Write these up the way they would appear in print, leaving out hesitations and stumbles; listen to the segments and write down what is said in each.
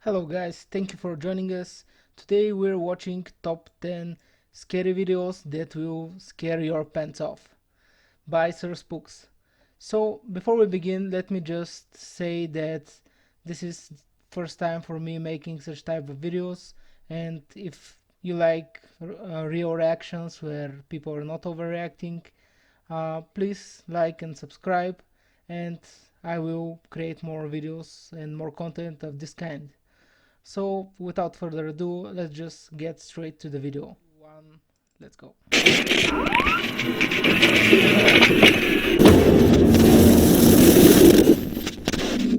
Hello guys, thank you for joining us. Today we're watching top 10 scary videos that will scare your pants off by Sir Spooks. So before we begin, let me just say that this is first time for me making such type of videos, and if you like real reactions where people are not overreacting, please like and subscribe, and I will create more videos and more content of this kind. So without further ado, let's just get straight to the video. Let's go.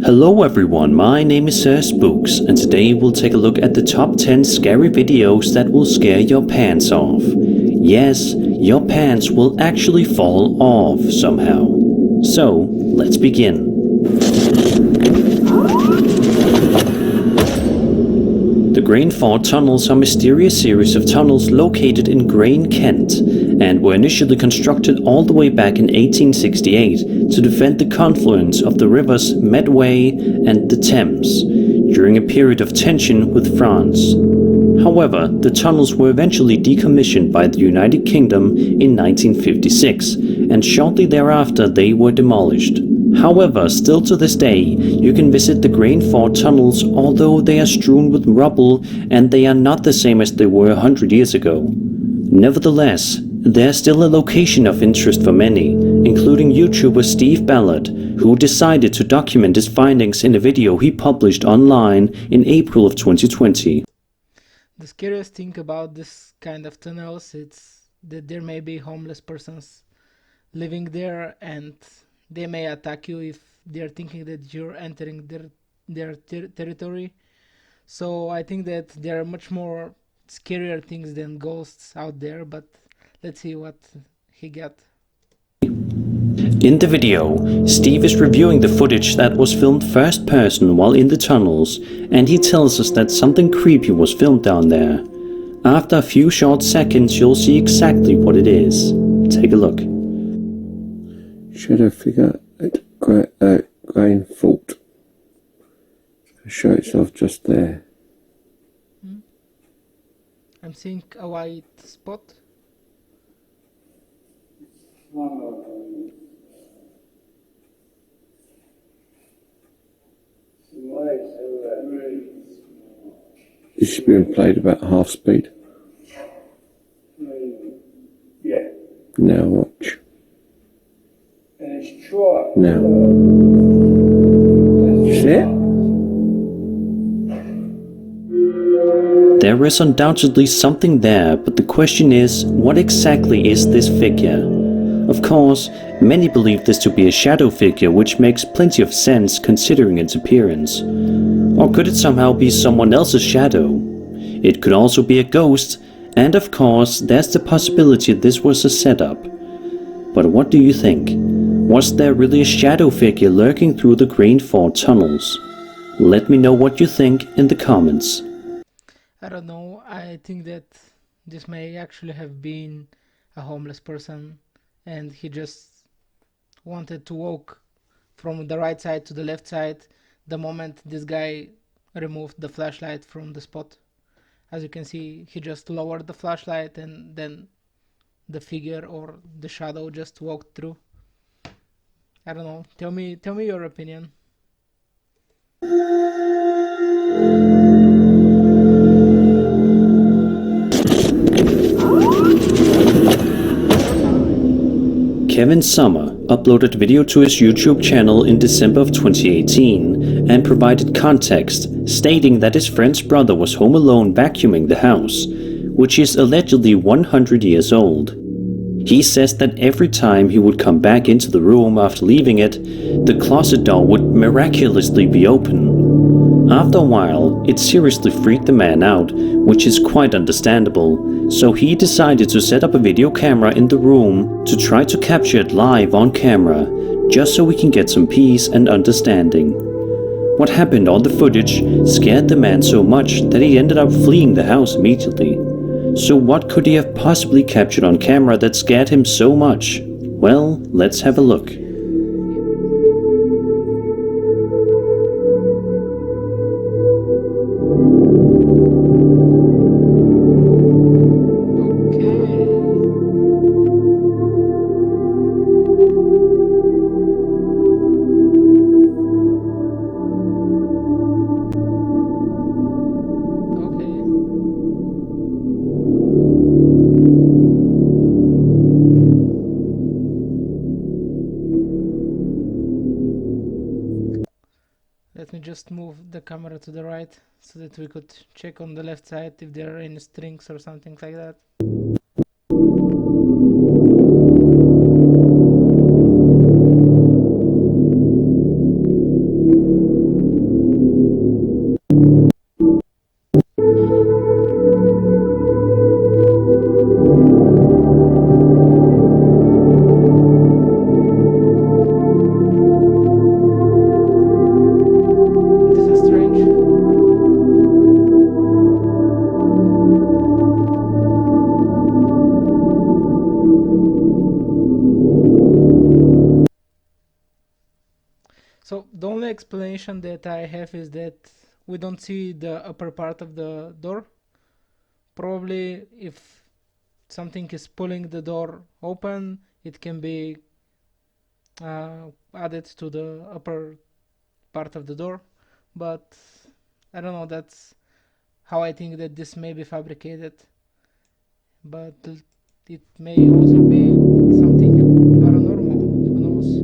Hello everyone, my name is Sir Spooks, and today we'll take a look at the top 10 scary videos that will scare your pants off. Yes, your pants will actually fall off somehow. So, let's begin. The Grain Ford tunnels are a mysterious series of tunnels located in Grain, Kent, and were initially constructed all the way back in 1868 to defend the confluence of the rivers Medway and the Thames during a period of tension with France. However, the tunnels were eventually decommissioned by the United Kingdom in 1956, and shortly thereafter they were demolished. However, still to this day, you can visit the Grain Ford tunnels, although they are strewn with rubble and they are not the same as they were 100 years ago. Nevertheless, they're still a location of interest for many, including YouTuber Steve Ballard, who decided to document his findings in a video he published online in April of 2020. The scariest thing about this kind of tunnels is that there may be homeless persons living there, and they may attack you if they're thinking that you're entering their territory. So I think that there are much more scarier things than ghosts out there, but let's see what he got. In the video, Steve is reviewing the footage that was filmed first person while in the tunnels, and he tells us that something creepy was filmed down there. After a few short seconds, you'll see exactly what it is. Take a look. Shadow figure at Grain Fort. Show itself just there. I'm seeing a white spot. This is being played about half speed. Yeah, Now watch. and it's true. Now. See it? There is undoubtedly something there, but the question is, what exactly is this figure? Of course, many believe this to be a shadow figure, which makes plenty of sense considering its appearance. Or could it somehow be someone else's shadow? It could also be a ghost, and of course, there's the possibility this was a setup. But what do you think? Was there really a shadow figure lurking through the Grain Ford tunnels? Let me know what you think in the comments. I don't know, I think that this may actually have been a homeless person, and he just wanted to walk from the right side to the left side the moment this guy removed the flashlight from the spot. As you can see, he just lowered the flashlight and then the figure or the shadow just walked through. I don't know, tell me your opinion. Kevin Summer uploaded a video to his YouTube channel in December of 2018 and provided context, stating that his friend's brother was home alone vacuuming the house, which is allegedly 100 years old. He says that every time he would come back into the room after leaving it, the closet door would miraculously be open. After a while, it seriously freaked the man out, which is quite understandable, so he decided to set up a video camera in the room to try to capture it live on camera, just so we can get some peace and understanding. What happened on the footage scared the man so much that he ended up fleeing the house immediately. So what could he have possibly captured on camera that scared him so much? Well, let's have a look. just move the camera to the right so that we could check on the left side if there are any strings or something like that. This is strange. So the only explanation that I have is that we don't see the upper part of the door. Probably if something is pulling the door open, it can be added to the upper part of the door. But I don't know, that's how I think that this may be fabricated. But it may also be something paranormal, who knows?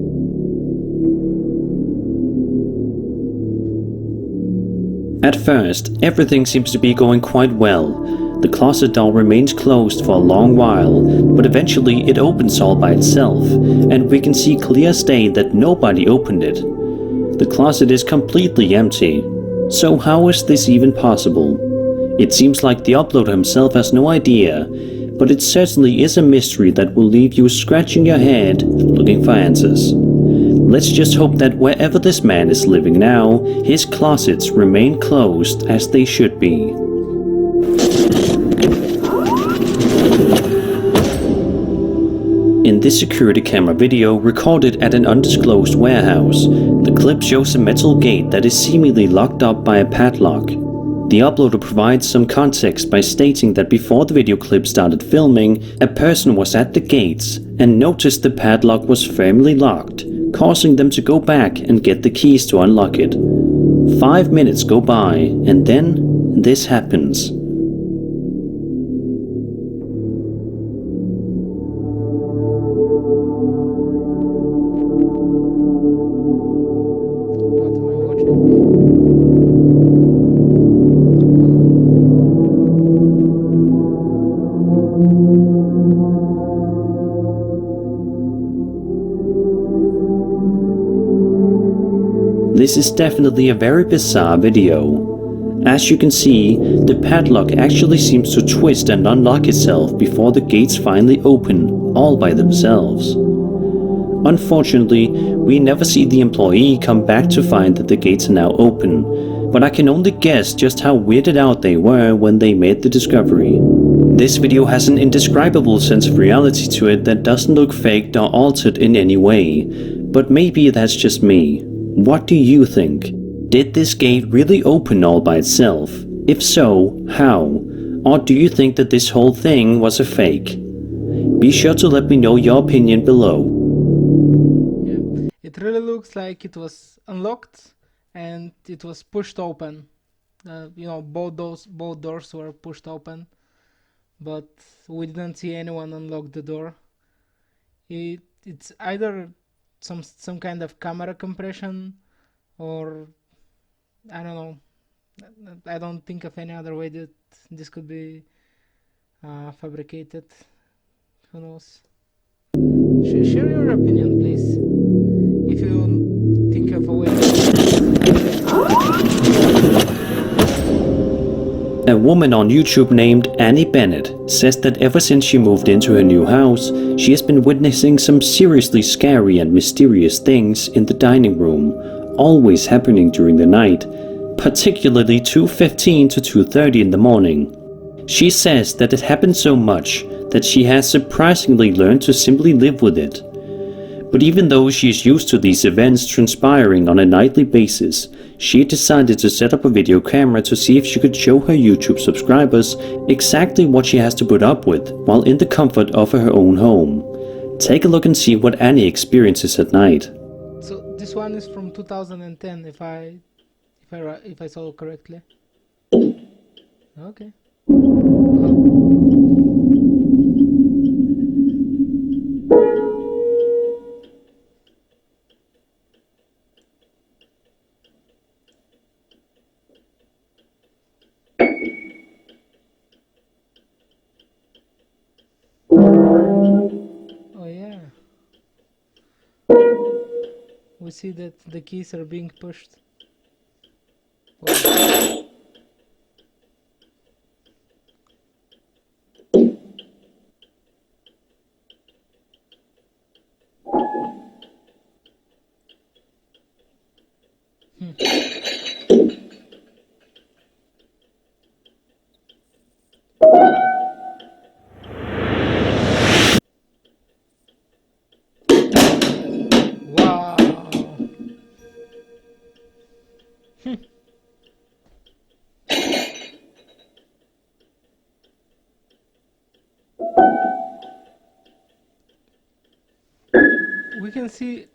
At first, everything seems to be going quite well. The closet door remains closed for a long while, but eventually it opens all by itself, and we can see clear as day that nobody opened it. The closet is completely empty. So how is this even possible? It seems like the uploader himself has no idea, but it certainly is a mystery that will leave you scratching your head looking for answers. Let's just hope that wherever this man is living now, his closets remain closed as they should be. In this security camera video recorded at an undisclosed warehouse, the clip shows a metal gate that is seemingly locked up by a padlock. The uploader provides some context by stating that before the video clip started filming, a person was at the gates and noticed the padlock was firmly locked, causing them to go back and get the keys to unlock it. 5 minutes go by, and then this happens. What am I watching? This is definitely a very bizarre video. As you can see, the padlock actually seems to twist and unlock itself before the gates finally open, all by themselves. Unfortunately, we never see the employee come back to find that the gates are now open, but I can only guess just how weirded out they were when they made the discovery. This video has an indescribable sense of reality to it that doesn't look faked or altered in any way, but maybe that's just me. What do you think? Did this gate really open all by itself? If so, how? Or do you think that this whole thing was a fake? Be sure to let me know your opinion below. Yeah, it really looks like it was unlocked and it was pushed open. Both doors were pushed open, but we didn't see anyone unlock the door. It's either some kind of camera compression, or I don't know. I don't think of any other way that this could be fabricated. Who knows? Share your opinion, please. If you think of a way. A woman on YouTube named Annie Bennett says that ever since she moved into her new house, she has been witnessing some seriously scary and mysterious things in the dining room, always happening during the night, particularly 2:15 to 2:30 in the morning. She says that it happened so much that she has surprisingly learned to simply live with it. But even though she is used to these events transpiring on a nightly basis, she decided to set up a video camera to see if she could show her YouTube subscribers exactly what she has to put up with while in the comfort of her own home. Take a look and see what Annie experiences at night. So this one is from 2010, if I saw correctly. Okay. we see that the keys are being pushed. Wow. Wow. we can see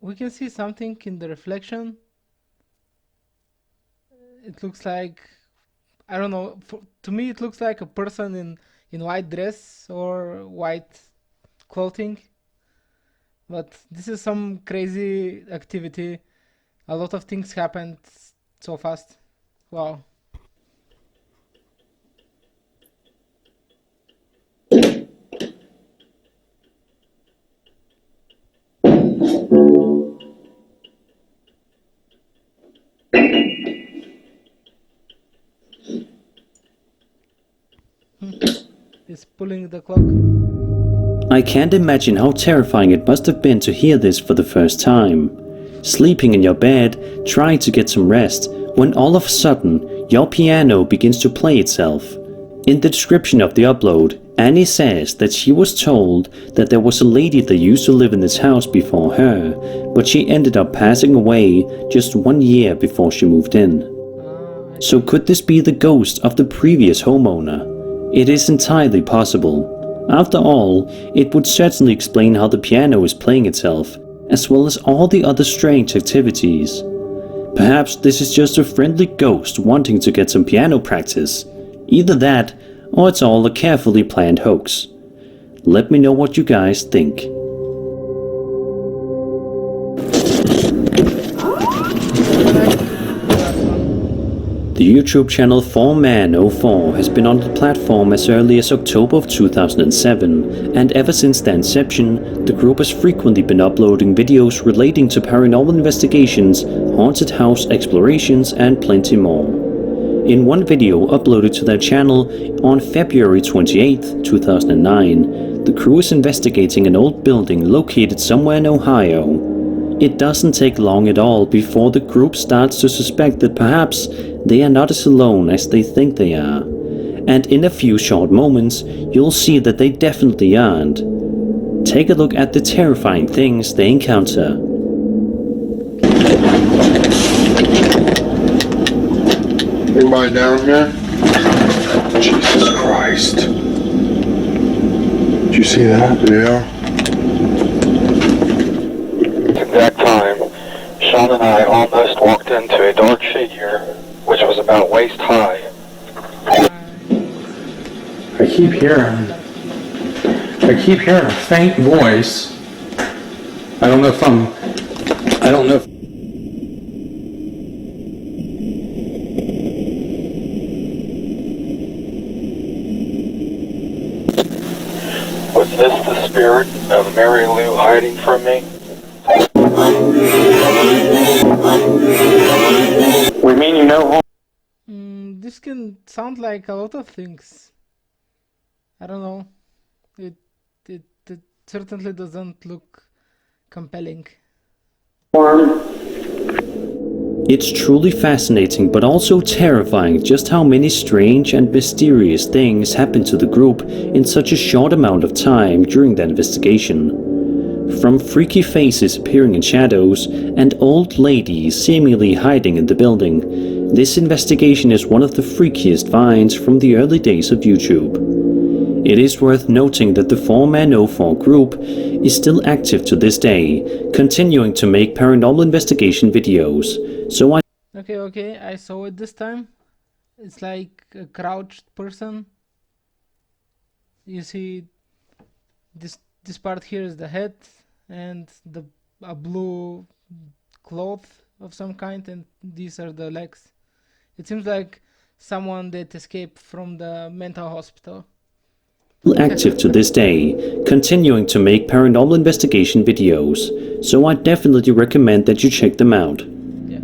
we can see something in the reflection. It looks like, I don't know, to me it looks like a person in white dress or white clothing, but this is some crazy activity. A lot of things happened so fast. Wow. It's pulling the clock. I can't imagine how terrifying it must have been to hear this for the first time. Sleeping in your bed, trying to get some rest, when all of a sudden your piano begins to play itself. In the description of the upload, Annie says that she was told that there was a lady that used to live in this house before her, but she ended up passing away just 1 year before she moved in. So could this be the ghost of the previous homeowner? It is entirely possible. After all, it would certainly explain how the piano is playing itself, as well as all the other strange activities. Perhaps this is just a friendly ghost wanting to get some piano practice. Either that, or it's all a carefully planned hoax. Let me know what you guys think. The YouTube channel 4Man04 has been on the platform as early as October of 2007, and ever since their inception, the group has frequently been uploading videos relating to paranormal investigations, haunted house explorations, and plenty more. In one video uploaded to their channel on February 28, 2009, the crew is investigating an old building located somewhere in Ohio. It doesn't take long at all before the group starts to suspect that perhaps they are not as alone as they think they are. And in a few short moments, you'll see that they definitely aren't. Take a look at the terrifying things they encounter. Anybody down here? Jesus Christ. Did you see that? Yeah. That time, Sean and I almost walked into a dark figure, which was about waist high. I keep hearing a faint voice. I don't know if Was this the spirit of Mary Lou hiding from me? we mean you know. This can sound like a lot of things. I don't know. It certainly doesn't look compelling. It's truly fascinating but also terrifying just how many strange and mysterious things happened to the group in such a short amount of time during the investigation. From freaky faces appearing in shadows and old ladies seemingly hiding in the building, this investigation is one of the freakiest finds from the early days of YouTube. It is worth noting that the 4Man04 group is still active to this day, continuing to make paranormal investigation videos. So Okay, I saw it this time. It's like a crouched person. You see, this part here is the head and a blue cloth of some kind, and these are the legs. It seems like someone that escaped from the mental hospital. active to this day, continuing to make paranormal investigation videos, so I definitely recommend that you check them out. Yeah.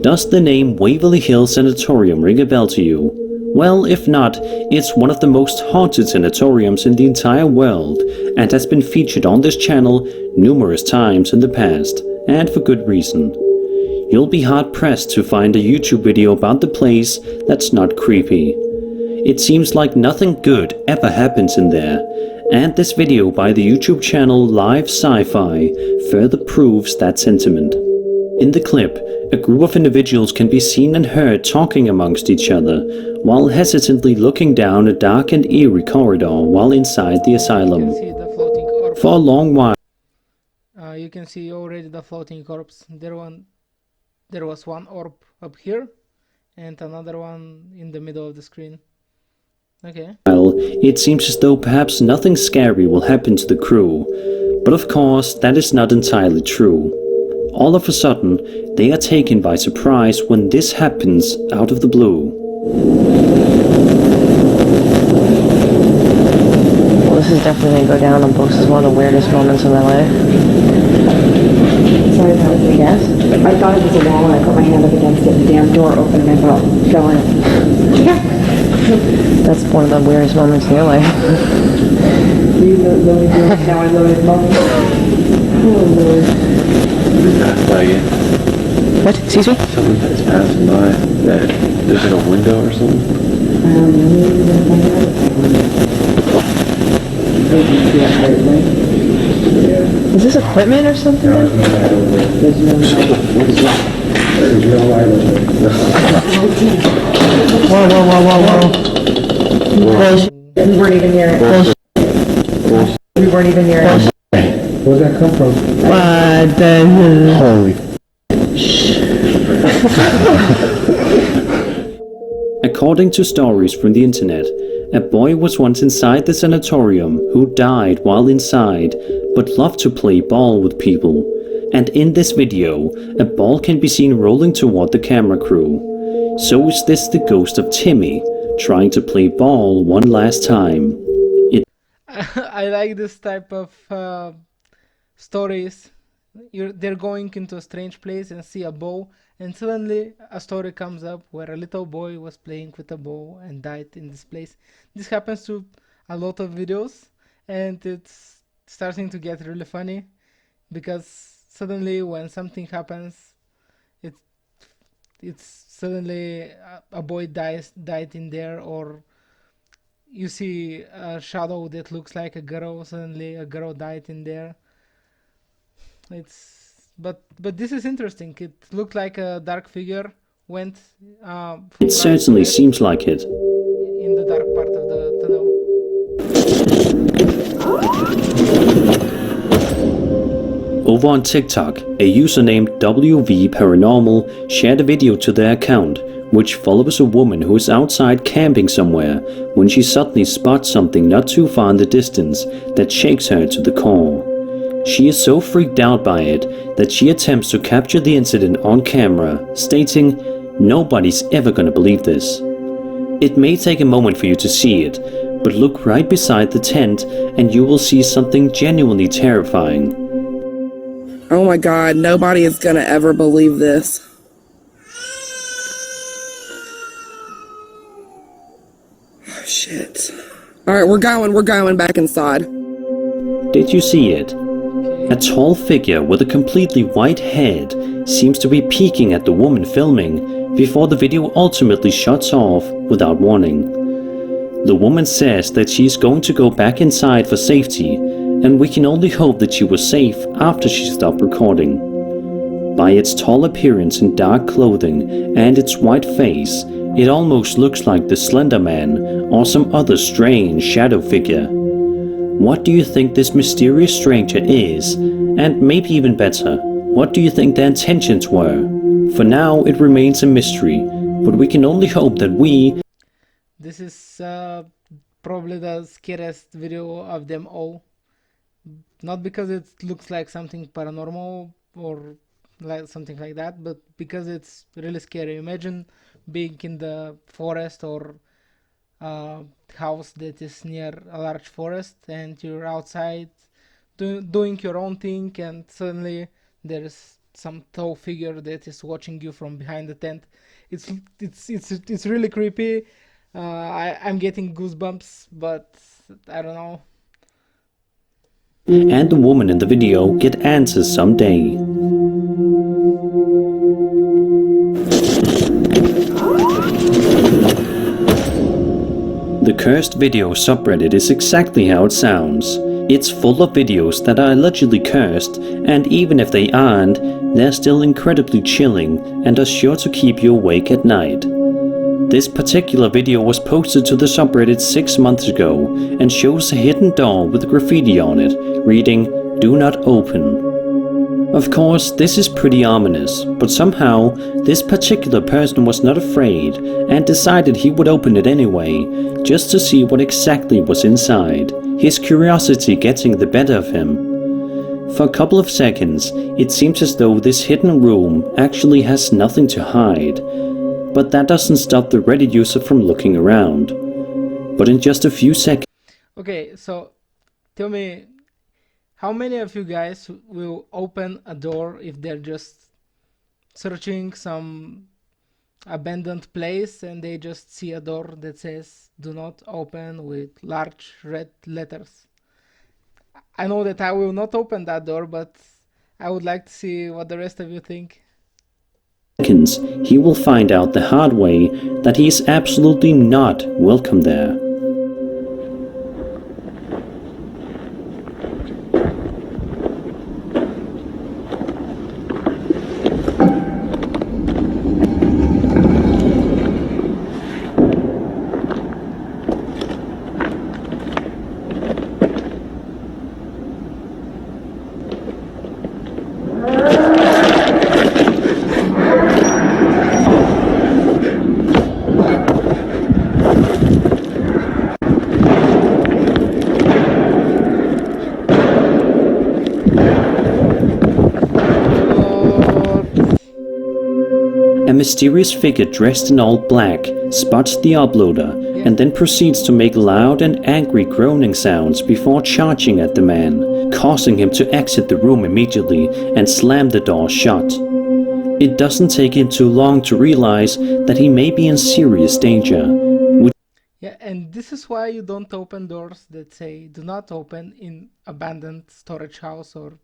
Does the name Waverly Hills Sanatorium ring a bell to you? Well, if not, it's one of the most haunted sanatoriums in the entire world and has been featured on this channel numerous times in the past, and for good reason. You'll be hard-pressed to find a YouTube video about the place that's not creepy. It seems like nothing good ever happens in there, and this video by the YouTube channel Live Sci-Fi further proves that sentiment. In the clip, a group of individuals can be seen and heard talking amongst each other, while hesitantly looking down a dark and eerie corridor while inside the You asylum. can see the floating corpse. For a long while, You can see already the floating corpse. There was one orb up here, and another one in the middle of the screen. Okay. it seems as though perhaps nothing scary will happen to the crew, but of course that is not entirely true. All of a sudden, they are taken by surprise when this happens out of the blue. Well, this is definitely going to go down on books as one of the weirdest moments of my life. Sorry, that was a guess. I thought it was a wall and I put my hand up against it and the damn door opened and I fell in it. Yeah. That's one of the weirdest moments in your life. You loaded yours, now I loaded mine. Oh, Lord. Passed by you. What? Excuse me? Something that's passing by. That there's like a window or something. Is this equipment or something? There's no light over there. Whoa. We weren't even near it. We weren't even near it. Where'd that come from? What the... Holy. According to stories from the internet, a boy was once inside the sanatorium who died while inside, but loved to play ball with people. And in this video, a ball can be seen rolling toward the camera crew. So is this the ghost of Timmy, trying to play ball one last time? I like this type of stories. They're going into a strange place and see a bow, and suddenly a story comes up where a little boy was playing with a bow and died in this place. This happens to a lot of videos, and it's starting to get really funny because suddenly when something happens, it's suddenly a boy died in there, or you see a shadow that looks like a girl, suddenly a girl died in there. But this is interesting. It looked like a dark figure went from It right certainly to left seems like it. in the dark part of the tunnel. Over on TikTok, a user named WV Paranormal shared a video to their account, which follows a woman who is outside camping somewhere when she suddenly spots something not too far in the distance that shakes her to the core. She is so freaked out by it that she attempts to capture the incident on camera, stating, "Nobody's ever gonna believe this." It may take a moment for you to see it, but look right beside the tent and you will see something genuinely terrifying. Oh my God, nobody is gonna ever believe this. Oh, shit. Alright, we're going back inside. Did you see it? A tall figure with a completely white head seems to be peeking at the woman filming before the video ultimately shuts off without warning. The woman says that she's going to go back inside for safety, and we can only hope that she was safe after she stopped recording. By its tall appearance in dark clothing and its white face, it almost looks like the Slender Man or some other strange shadow figure. What do you think this mysterious stranger is? And maybe even better, what do you think their intentions were? For now, it remains a mystery, but we can only hope that we... This is probably the scariest video of them all. Not because it looks like something paranormal or like something like that, but because it's really scary. Imagine being in the forest or house that is near a large forest, and you're outside doing your own thing, and suddenly there's some tall figure that is watching you from behind the tent. It's really creepy. I'm getting goosebumps, but I don't know. And the woman in the video get answers someday. The Cursed Video subreddit is exactly how it sounds. It's full of videos that are allegedly cursed, and even if they aren't, they're still incredibly chilling and are sure to keep you awake at night. This particular video was posted to the subreddit 6 months ago and shows a hidden door with graffiti on it, reading, "Do not open." Of course, this is pretty ominous, but somehow this particular person was not afraid and decided he would open it anyway, just to see what exactly was inside, his curiosity getting the better of him. For a couple of seconds, it seems as though this hidden room actually has nothing to hide, but that doesn't stop the Reddit user from looking around. But in just a few seconds... Okay, so tell me, how many of you guys will open a door if they're just searching some abandoned place and they just see a door that says "Do not open" with large red letters? I know that I will not open that door, but I would like to see what the rest of you think. He will find out the hard way that he is absolutely not welcome there. A mysterious figure dressed in all black spots the uploader and then proceeds to make loud and angry groaning sounds before charging at the man, causing him to exit the room immediately and slam the door shut. It doesn't take him too long to realize that he may be in serious danger. Yeah, and this is why you don't open doors that say "Do not open" in abandoned storage house or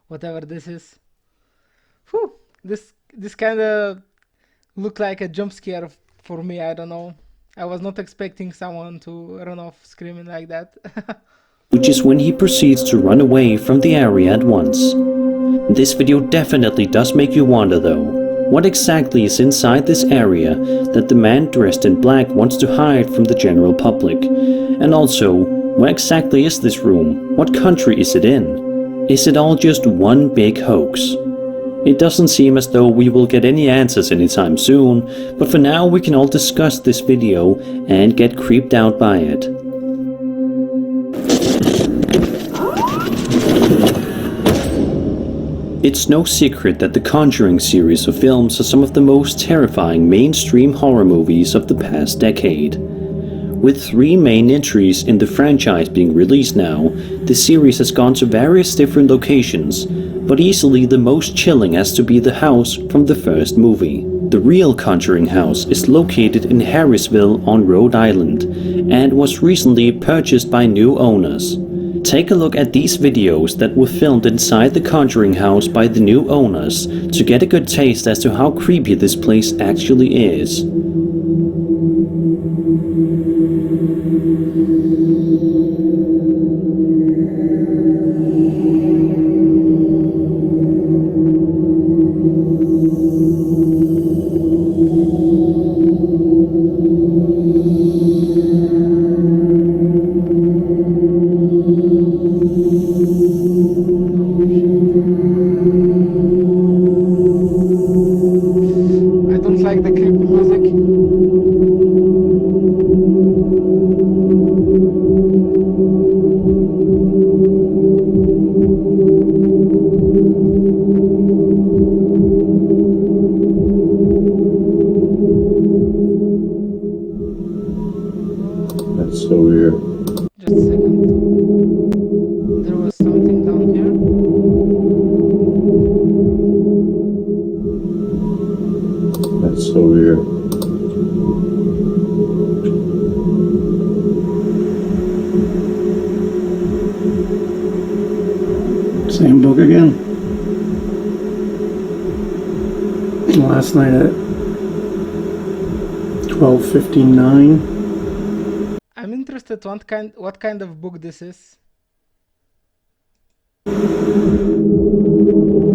whatever this is. Whew, this kind of looked like a jump scare for me. I don't know. I was not expecting someone to run off screaming like that. Which is when he proceeds to run away from the area at once. This video definitely does make you wonder though, what exactly is inside this area that the man dressed in black wants to hide from the general public? And also, where exactly is this room? What country is it in? Is it all just one big hoax? It doesn't seem as though we will get any answers anytime soon, but for now we can all discuss this video and get creeped out by it. It's no secret that the Conjuring series of films are some of the most terrifying mainstream horror movies of the past decade. With 3 main entries in the franchise being released now, the series has gone to various different locations, but easily the most chilling has to be the house from the first movie. The real Conjuring house is located in Harrisville on Rhode Island, and was recently purchased by new owners. Take a look at these videos that were filmed inside the Conjuring house by the new owners to get a good taste as to how creepy this place actually is. I don't like the creepy music. Same book again. Last night at 12:59. I'm interested what kind of book this is.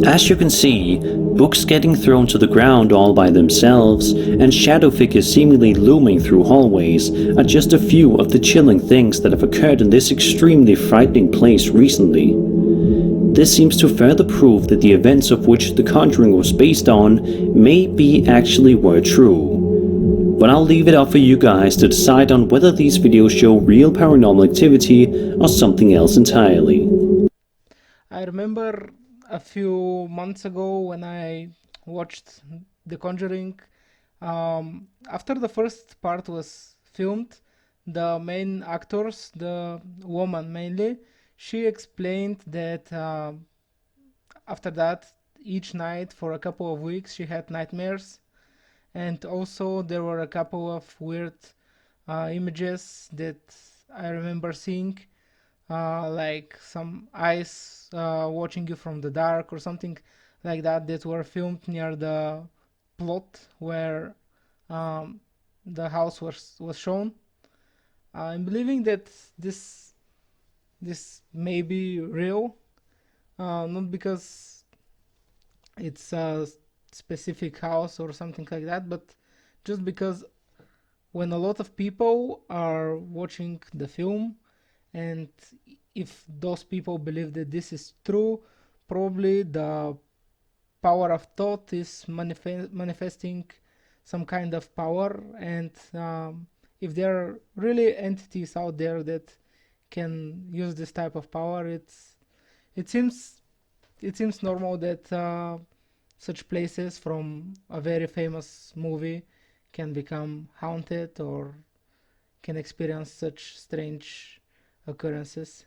As you can see, books getting thrown to the ground all by themselves and shadow figures seemingly looming through hallways are just a few of the chilling things that have occurred in this extremely frightening place recently. This seems to further prove that the events of which The Conjuring was based on maybe actually were true. But I'll leave it up for you guys to decide on whether these videos show real paranormal activity or something else entirely. I remember a few months ago when I watched The Conjuring. After the first part was filmed, the main actors, the woman mainly, she explained that after that, each night for a couple of weeks, she had nightmares. And also there were a couple of weird images that I remember seeing, like some eyes watching you from the dark or something like that were filmed near the plot where the house was shown. I'm believing that this may be real, not because it's a specific house or something like that, but just because when a lot of people are watching the film, and if those people believe that this is true, probably the power of thought is manifesting some kind of power, and if there are really entities out there that can use this type of power, it seems normal that such places from a very famous movie can become haunted or can experience such strange occurrences.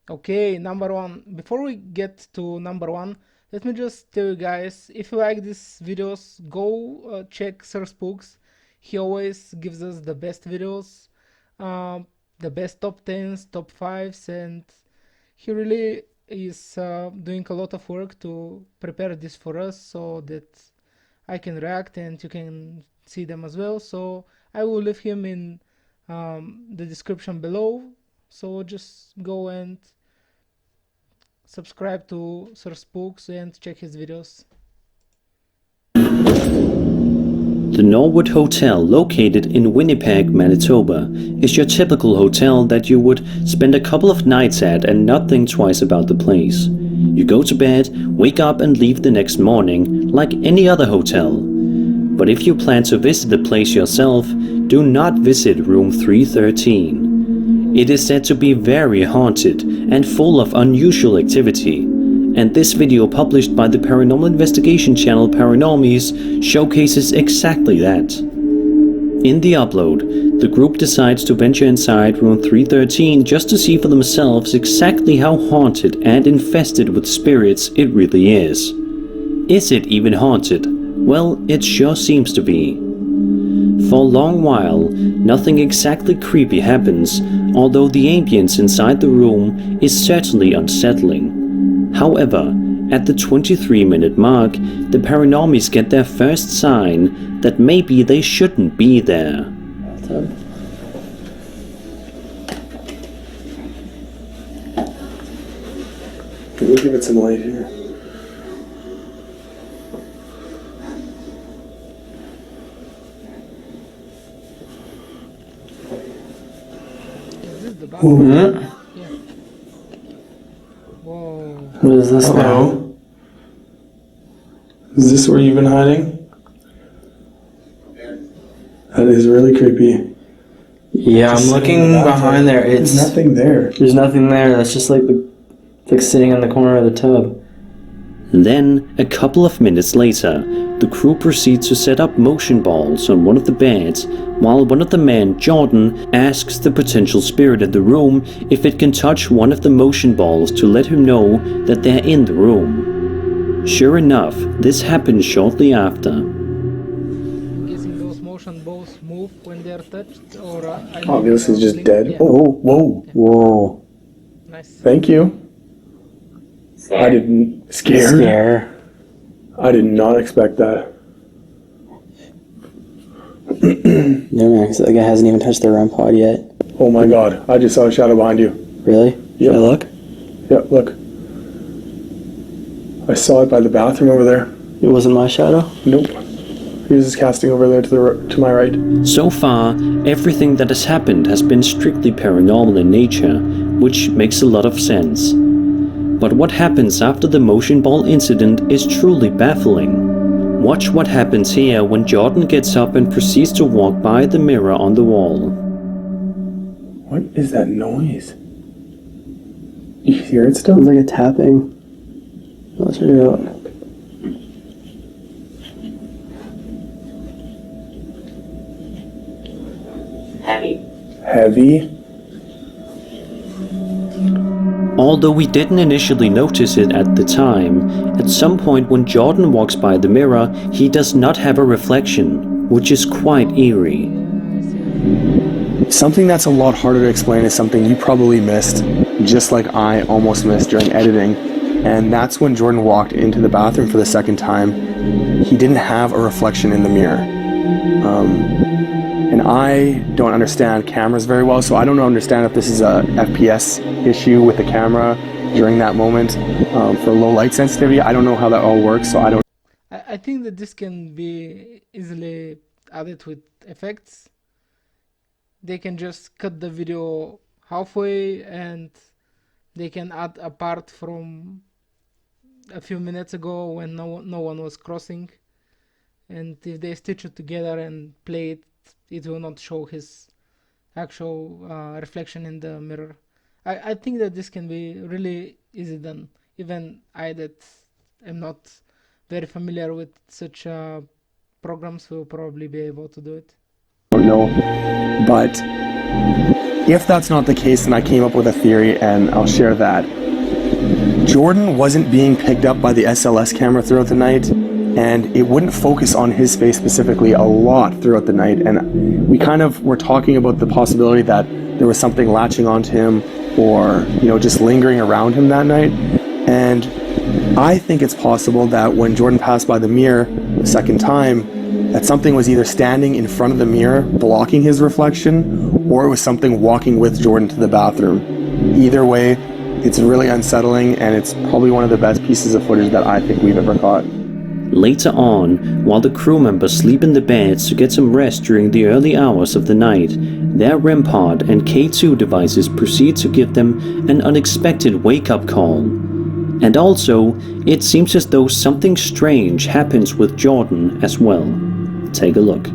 Okay, number one. Before we get to number one, let me just tell you guys, if you like these videos, go check Sir Spooks. He always gives us the best videos, the best top 10s, top 5s, and he really is doing a lot of work to prepare this for us so that I can react and you can see them as well. So I will leave him in the description below. So just go and subscribe to Sir Spooks and check his videos. The Norwood Hotel, located in Winnipeg, Manitoba, is your typical hotel that you would spend a couple of nights at and not think twice about the place. You go to bed, wake up and leave the next morning like any other hotel. But if you plan to visit the place yourself, do not visit room 313. It is said to be very haunted and full of unusual activity, and this video published by the paranormal investigation channel Paranormies showcases exactly that. In the upload, the group decides to venture inside room 313 just to see for themselves exactly how haunted and infested with spirits it really is. Is it even haunted? Well, it sure seems to be. For a long while, nothing exactly creepy happens, although the ambience inside the room is certainly unsettling. However, at the 23-minute mark, the Paranormies get their first sign that maybe they shouldn't be there. We'll give it some light here. Is this the bathroom? Yeah. Whoa. What is this now? Is this where you've been hiding? That is really creepy. Yeah, I'm looking behind there. There's nothing there. There's nothing there. That's just like sitting in the corner of the tub. Then, a couple of minutes later, the crew proceeds to set up motion balls on one of the beds, while one of the men, Jordan, asks the potential spirit in the room if it can touch one of the motion balls to let him know that they're in the room. Sure enough, this happens shortly after. I'm guessing those motion move when they're touched, or I mean, Oh, this is just blink. dead. Yeah. Oh, whoa, whoa. Nice. Thank you. I didn't scare. I did not expect that. No, man, 'cause that guy hasn't even touched the REM pod yet. Oh my god, I just saw a shadow behind you. Really? Should I look? Yeah, look. I saw it by the bathroom over there. It wasn't my shadow? Nope. He was just casting over there to my right. So far, everything that has happened has been strictly paranormal in nature, which makes a lot of sense. But what happens after the motion ball incident is truly baffling. Watch what happens here when Jordan gets up and proceeds to walk by the mirror on the wall. What is that noise? You hear it still? It's like a tapping. Let's check it out. Heavy? Although we didn't initially notice it at the time, at some point when Jordan walks by the mirror, he does not have a reflection, which is quite eerie. Something that's a lot harder to explain is something you probably missed, just like I almost missed during editing. And that's when Jordan walked into the bathroom for the second time. He didn't have a reflection in the mirror. And I don't understand cameras very well, so I don't understand if this is a FPS issue with the camera during that moment for low light sensitivity. I don't know how that all works, so I don't. I think that this can be easily added with effects. They can just cut the video halfway and they can add a part from a few minutes ago when no one was crossing, and if they stitch it together and play it, it will not show his actual reflection in the mirror. I think that this can be really easy done. Even I that am not very familiar with such programs will probably be able to do it. Don't know, but if that's not the case, then I came up with a theory and I'll share that. Jordan wasn't being picked up by the SLS camera throughout the night, and it wouldn't focus on his face specifically a lot throughout the night, and we kind of were talking about the possibility that there was something latching onto him or, you know, just lingering around him that night. And I think it's possible that when Jordan passed by the mirror the second time, that something was either standing in front of the mirror blocking his reflection, or it was something walking with Jordan to the bathroom. Either way, it's really unsettling, and it's probably one of the best pieces of footage that I think we've ever caught. Later on, while the crew members sleep in the beds to get some rest during the early hours of the night, their REM pod and K2 devices proceed to give them an unexpected wake-up call. And also, it seems as though something strange happens with Jordan as well. Take a look.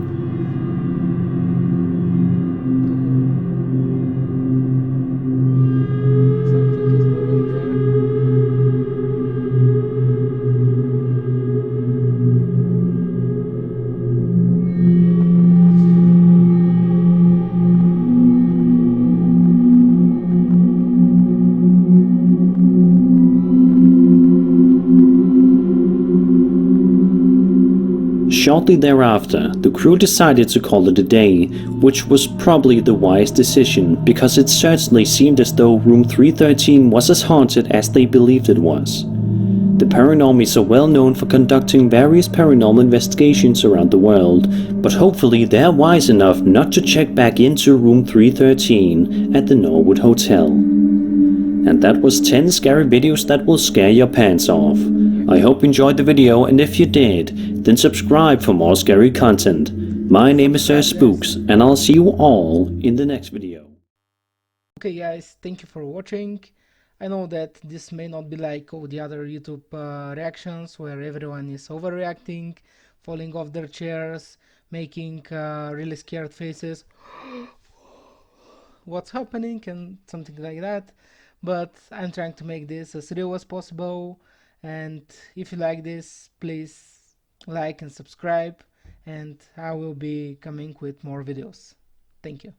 Shortly thereafter, the crew decided to call it a day, which was probably the wise decision because it certainly seemed as though room 313 was as haunted as they believed it was. The Paranormies are well known for conducting various paranormal investigations around the world, but hopefully they're wise enough not to check back into room 313 at the Norwood Hotel. And that was 10 scary videos that will scare your pants off. I hope you enjoyed the video, and if you did, then subscribe for more scary content. My name is Sir Spooks, and I'll see you all in the next video. Okay guys, thank you for watching. I know that this may not be like all the other YouTube reactions where everyone is overreacting, falling off their chairs, making really scared faces. What's happening and something like that. But I'm trying to make this as real as possible, and if you like this, please like and subscribe, and I will be coming with more videos. Thank you.